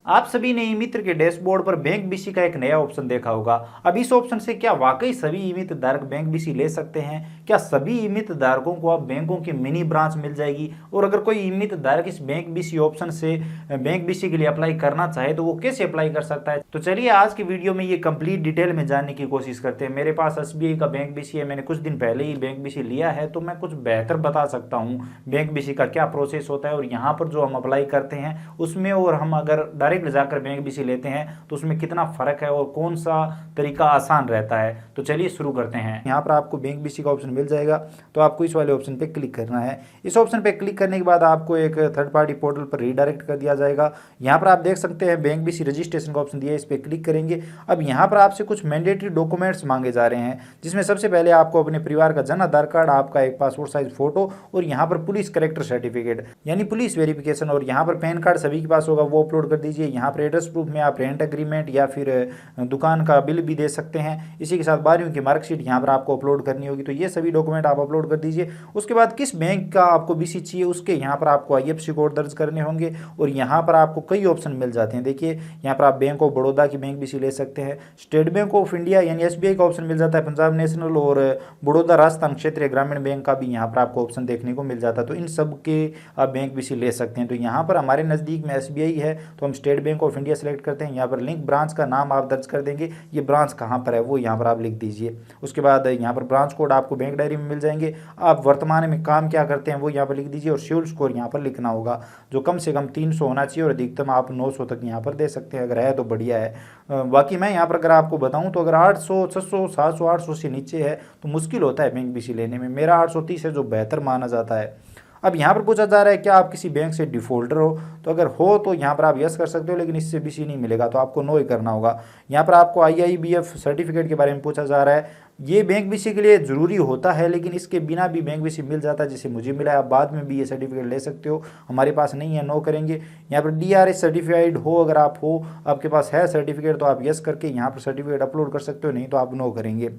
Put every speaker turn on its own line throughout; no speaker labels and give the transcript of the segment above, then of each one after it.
आप सभी ने ई मित्र के डैशबोर्ड पर बैंक बीसी का एक नया ऑप्शन देखा होगा। अब इस ऑप्शन से क्या वाकई सभी ई मित्र धारक बैंक बीसी ले सकते हैं? क्या सभी ई मित्र धारकों को अब बैंकों की मिनी ब्रांच मिल जाएगी? और अगर कोई ई मित्र धारक इस बैंक बीसी ऑप्शन से बैंक बीसी के लिए अप्लाई करना चाहे तो वो कैसे अप्लाई कर सकता है? तो चलिए आज की वीडियो में ये कंप्लीट डिटेल में जानने की कोशिश करते हैं। मेरे पास एसबीआई का बैंक बीसी है, मैंने कुछ दिन पहले ही बैंक बीसी लिया है, तो मैं कुछ बेहतर बता सकता हूँ बैंक बीसी का क्या प्रोसेस होता है और यहाँ पर जो हम अप्लाई करते हैं उसमें, और हम अगर डायरेक्ट जाकर बैंक बीसी लेते हैं तो उसमें कितना फर्क है और कौन सा तरीका आसान रहता है। तो चलिए शुरू करते हैं। यहाँ पर आपको बैंक बीसी का ऑप्शन मिल जाएगा, तो आपको इस वाले ऑप्शन पे क्लिक करना है। इस ऑप्शन पे क्लिक करने के बाद आपको एक थर्ड पार्टी पोर्टल पर रीडायरेक्ट कर दिया जाएगा। यहाँ पर आप देख सकते हैं बैंक बीसी रजिस्ट्रेशन का ऑप्शन दिया है, इस पर क्लिक करेंगे। अब यहाँ पर आपसे कुछ मैंडेटरी डॉक्यूमेंट्स मांगे जा रहे हैं, जिसमें सबसे पहले आपको अपने परिवार का जन आधार कार्ड, आपका एक पासपोर्ट साइज फोटो और यहाँ पर पुलिस करेक्टर सर्टिफिकेट यानी पुलिस वेरिफिकेशन, और यहाँ पर पैन कार्ड सभी के पास होगा वो अपलोड कर दीजिए। यहाँ पर एड्रेस प्रूफ में आप रेंट एग्रीमेंट या फिर दुकान का बिल भी दे सकते हैं। इसी के साथ 12वीं की मार्कशीट यहाँ पर आपको अपलोड करनी होगी, तो ये सभी डॉक्यूमेंट आप अपलोड कर दीजिए। उसके बाद किस बैंक का आपको बीसी चाहिए उसके यहाँ पर आपको आईएफएससी कोड दर्ज करने होंगे, और यहाँ पर आपको कई ऑप्शन मिल जाते हैं। देखिए यहाँ पर आप बैंक ऑफ बड़ौदा की बैंक बीसी ले सकते हैं, स्टेट बैंक ऑफ इंडिया यानी एसबीआई का ऑप्शन मिल जाता है, पंजाब नेशनल और बड़ौदा राजस्थान क्षेत्रीय ग्रामीण बैंक का भी यहाँ पर आपको ऑप्शन देखने को मिल जाता है। तो इन सब के आप बैंक बीसी ले सकते हैं। तो यहाँ पर हमारे नज़दीक में एसबीआई है तो हम state bank of India select करते हैं। यहाँ पर लिंक ब्रांच का नाम आप दर्ज कर देंगे, ये ब्रांच कहाँ पर है वो यहाँ पर आप लिख दीजिए। उसके बाद यहाँ पर ब्रांच कोड आपको बैंक डायरी में मिल जाएंगे। आप वर्तमान में काम क्या करते हैं वो यहाँ पर लिख दीजिए, और सिविल स्कोर यहाँ पर लिखना होगा जो कम से कम 300 होना चाहिए, और अधिकतम आप 900 तक यहाँ पर दे सकते हैं, अगर है तो बढ़िया है। बाकी मैं यहाँ पर अगर आपको बताऊँ तो अगर 800, 600, 700, 800 से नीचे है तो मुश्किल होता है बैंक बीसी लेने में। मेरा 830 है जो बेहतर माना जाता है। अब यहाँ पर पूछा जा रहा है क्या आप किसी बैंक से डिफॉल्टर हो, तो अगर हो तो यहाँ पर आप यस कर सकते हो, लेकिन इससे बीसी नहीं मिलेगा तो आपको नो ही करना होगा। यहाँ पर आपको आईआईबीएफ सर्टिफिकेट के बारे में पूछा जा रहा है। ये बैंक बीसी के लिए ज़रूरी होता है, लेकिन इसके बिना भी बैंक बीसी मिल जाता है, जैसे मुझे मिला है। आप बाद में भी ये सर्टिफिकेट ले सकते हो, हमारे पास नहीं है, नो करेंगे। यहाँ पर डीआरएस सर्टिफाइड हो, अगर आप हो, आपके पास है सर्टिफिकेट तो आप यस करके यहाँ पर सर्टिफिकेट अपलोड कर सकते हो, नहीं तो आप नो करेंगे।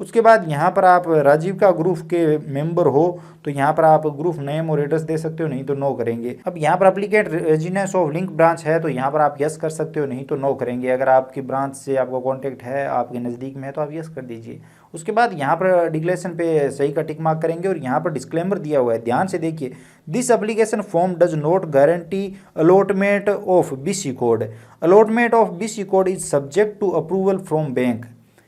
उसके बाद यहाँ पर आप राजीविका ग्रुप के मेंबर हो तो यहाँ पर आप ग्रुप नेम और एड्रेस दे सकते हो, नहीं तो नो करेंगे। अब यहाँ पर applicant residence of link branch है तो यहाँ पर आप यस कर सकते हो, नहीं तो नो करेंगे। अगर आपकी ब्रांच से आपका कॉन्टैक्ट है, आपके नज़दीक में है तो आप यस कर दीजिए। उसके बाद यहाँ पर डिक्लेरेशन पे सही का टिक मार्क करेंगे, और यहाँ पर डिस्क्लेमर दिया हुआ है, ध्यान से देखिए। This application form does not guarantee allotment of BC code. Allotment of BC code is subject to approval from bank.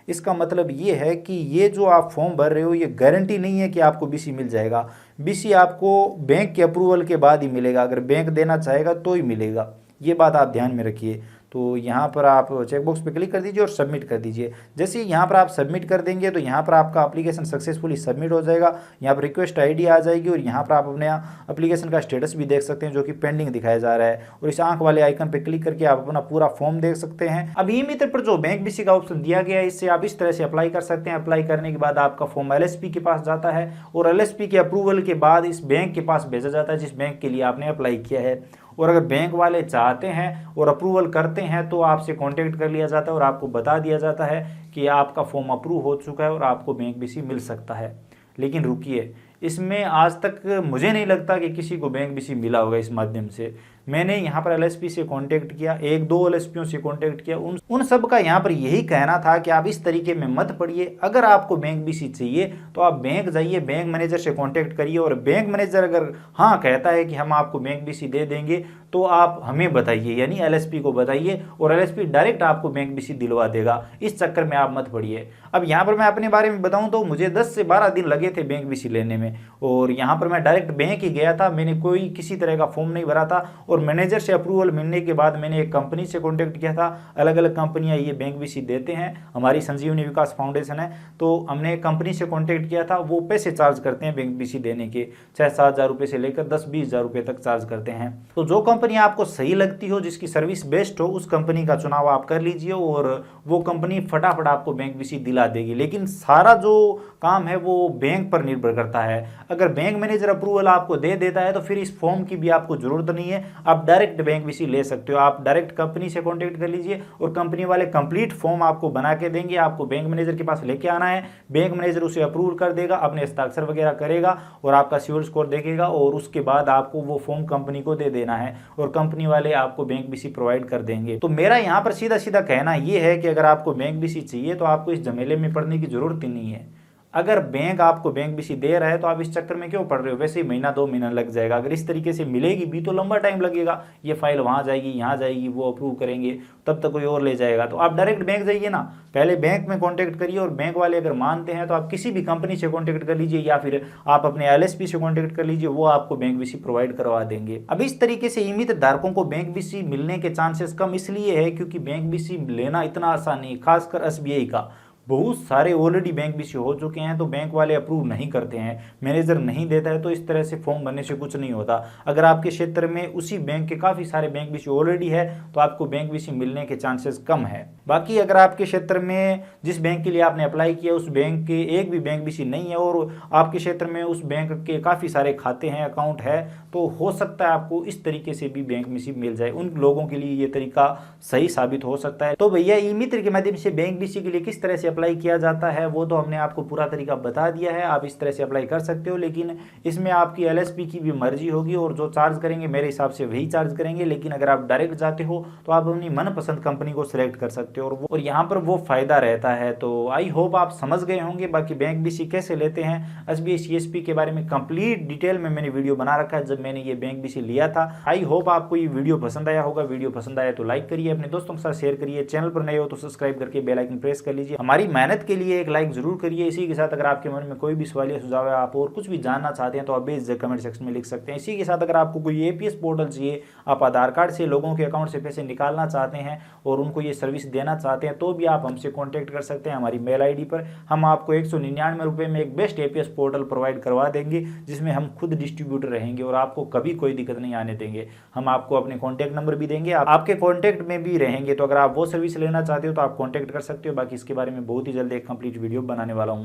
इसका मतलब ये है कि ये जो आप फॉर्म भर रहे हो ये गारंटी नहीं है कि आपको बीसी मिल जाएगा। बीसी आपको बैंक के अप्रूवल के बाद ही मिलेगा, अगर बैंक देना चाहेगा तो ही मिलेगा। ये बात आप ध्यान में रखिए। तो यहाँ पर आप चेकबॉक्स पे क्लिक कर दीजिए और सबमिट कर दीजिए। जैसे ही यहाँ पर आप सबमिट कर देंगे तो यहाँ पर आपका एप्लीकेशन सक्सेसफुली सबमिट हो जाएगा। यहाँ पर रिक्वेस्ट आईडी आ जाएगी, और यहाँ पर आप अपने एप्लीकेशन का स्टेटस भी देख सकते हैं जो कि पेंडिंग दिखाया जा रहा है, और इस आंख वाले आइकन पे क्लिक करके आप अपना पूरा फॉर्म देख सकते हैं। अब ई मित्र पर जो बैंक बीसी का ऑप्शन दिया गया है इससे आप इस तरह से अप्लाई कर सकते हैं। अप्लाई करने के बाद आपका फॉर्म एलएसपी के पास जाता है, और एलएसपी के अप्रूवल के बाद इस बैंक के पास भेजा जाता है जिस बैंक के लिए आपने अप्लाई किया है। और अगर बैंक वाले चाहते हैं और अप्रूवल करते हैं तो आपसे कांटेक्ट कर लिया जाता है और आपको बता दिया जाता है कि आपका फॉर्म अप्रूव हो चुका है और आपको बैंक बीसी मिल सकता है। लेकिन रुकिए, इसमें आज तक मुझे नहीं लगता कि किसी को बैंक बीसी मिला होगा इस माध्यम से। मैंने यहाँ पर एलएसपी से कांटेक्ट किया, 1-2 एलएसपीओ से कांटेक्ट किया, उन सब का यहाँ पर यही कहना था कि आप इस तरीके में मत पढ़िए। अगर आपको बैंक बीसी चाहिए तो आप बैंक जाइए, बैंक मैनेजर से कांटेक्ट करिए, और बैंक मैनेजर अगर हाँ कहता है कि हम आपको बैंक बीसी दे देंगे तो आप हमें बताइए, यानी एलएसपी को बताइए, और एलएसपी डायरेक्ट आपको बैंक बीसी दिलवा देगा। इस चक्कर में आप मत पड़िए। अब यहाँ पर मैं अपने बारे में बताऊँ तो मुझे 10 से 12 दिन लगे थे बैंक बीसी लेने में, और यहाँ पर मैं डायरेक्ट बैंक ही गया था। मैंने कोई किसी तरह का फॉर्म नहीं भरा था, और मैनेजर से अप्रूवल मिलने के बाद मैंने एक कंपनी से कांटेक्ट किया था। अलग अलग कंपनियां ये बैंक बीसी देते हैं, हमारी संजीवनी विकास फाउंडेशन है, तो हमने एक कंपनी से कांटेक्ट किया था। वो पैसे चार्ज करते हैं बैंक बीसी देने के, 6-7 हज़ार रुपये से लेकर 10-20 हज़ार रुपये तक चार्ज करते हैं। तो जो कंपनी आपको सही लगती हो, जिसकी सर्विस बेस्ट हो, उस कंपनी का चुनाव आप कर लीजिए, और वो कंपनी फटाफट आपको बैंक बीसी दिला देगी। लेकिन सारा जो काम है वो बैंक पर निर्भर करता है। अगर बैंक मैनेजर अप्रूवल आपको दे देता है तो फिर इस फॉर्म की भी आपको जरूरत नहीं है। आप डायरेक्ट बैंक बीसी ले सकते हो। आप डायरेक्ट कंपनी से कॉन्टेक्ट कर लीजिए और कंपनी वाले कंप्लीट फॉर्म आपको बना के देंगे, आपको बैंक मैनेजर के पास लेके आना है, बैंक मैनेजर उसे अप्रूव कर देगा, अपने हस्ताक्षर वगैरह करेगा और आपका सिविल स्कोर देखेगा और उसके बाद आपको वो फॉर्म कंपनी को दे देना है और कंपनी वाले आपको बैंक बीसी प्रोवाइड कर देंगे। तो मेरा यहाँ पर सीधा सीधा कहना ये है कि अगर आपको बैंक बीसी चाहिए तो आपको इस झमेले में पड़ने की जरूरत ही नहीं है। अगर बैंक आपको बैंक बीसी दे रहा है तो आप इस चक्कर में क्यों पड़ रहे हो, वैसे ही महीना 2 महीना लग जाएगा। अगर इस तरीके से मिलेगी भी तो लंबा टाइम लगेगा, ये फाइल वहाँ जाएगी यहाँ जाएगी, वो अप्रूव करेंगे, तब तक कोई और ले जाएगा। तो आप डायरेक्ट बैंक जाइए ना, पहले बैंक में कॉन्टैक्ट करिए और बैंक वाले अगर मानते हैं तो आप किसी भी कंपनी से कॉन्टैक्ट कर लीजिए या फिर आप अपने एलएसपी से कॉन्टैक्ट कर लीजिए, वो आपको बैंक बीसी प्रोवाइड करवा देंगे। अब इस तरीके से इमित धारकों को बैंक बीसी मिलने के चांसेस कम इसलिए है क्योंकि बैंक बीसी लेना इतना आसान नहीं, खासकर एसबीआई का। बहुत सारे ऑलरेडी बैंक बीसी हो चुके हैं तो बैंक वाले अप्रूव नहीं करते हैं, मैनेजर नहीं देता है, तो इस तरह से फॉर्म भरने से कुछ नहीं होता। अगर आपके क्षेत्र में उसी बैंक के काफ़ी सारे बैंक बीसी ऑलरेडी है तो आपको बैंक बीसी मिलने के चांसेस कम है। बाकी अगर आपके क्षेत्र में जिस बैंक के लिए आपने अप्लाई किया उस बैंक के एक भी बैंक बीसी नहीं है और आपके क्षेत्र में उस बैंक के काफ़ी सारे खाते हैं, अकाउंट है, तो हो सकता है आपको इस तरीके से भी बैंक बीसी मिल जाए। उन लोगों के लिए ये तरीका सही साबित हो सकता है। तो भैया ई मित्र के माध्यम से बैंक बीसी के लिए किस तरह से अप्लाई किया जाता है वो तो हमने आपको पूरा तरीका बता दिया है, आप इस तरह से अप्लाई कर सकते हो। लेकिन इसमें आपकी एलएसपी की भी मर्जी होगी और जो चार्ज करेंगे मेरे हिसाब से वही चार्ज करेंगे। लेकिन अगर आप डायरेक्ट जाते हो तो आप अपनी मनपसंद कंपनी को सिलेक्ट कर सकते हो और यहाँ पर वो फायदा रहता है। तो आई होप आप समझ गए होंगे। बाकी बैंक बीसी कैसे लेते हैं, एसबीआई सीएसपी के बारे में कंप्लीट डिटेल में मैंने वीडियो बना रखा है जब मैंने ये बैंक बीसी लिया था। आई होप आपको ये वीडियो पसंद आया होगा। वीडियो पसंद आया तो लाइक करिए, अपने दोस्तों के साथ शेयर करिए, चैनल पर नए हो तो सब्सक्राइब करके बेल आइकन प्रेस कर लीजिए। हमारी मेहनत के लिए एक लाइक जरूर करिए। इसी के साथ अगर आपके मन में कोई भी सवाल या सुझाव है, आप और कुछ भी जानना चाहते हैं तो आप बेझिझक कमेंट सेक्शन में लिख सकते हैं। इसी के साथ अगर आपको कोई एपीएस पोर्टल चाहिए, आप आधार कार्ड से लोगों के अकाउंट से पैसे निकालना चाहते हैं और उनको ये सर्विस देना चाहते हैं तो भी आप हमसे कॉन्टैक्ट कर सकते हैं हमारी मेल आईडी पर। हम आपको 199 रुपये में एक बेस्ट एपीएस पोर्टल प्रोवाइड करवा देंगे जिसमें हम खुद डिस्ट्रीब्यूटर रहेंगे और आपको कभी कोई दिक्कत नहीं आने देंगे। हम आपको अपने कॉन्टैक्ट नंबर भी देंगे, आपके कॉन्टैक्ट में भी रहेंगे। तो अगर आप वो सर्विस लेना चाहते हो तो आप कॉन्टैक्ट कर सकते हो। बाकी इसके बारे में बहुत ही जल्द एक कंप्लीट वीडियो बनाने वाला हूँ।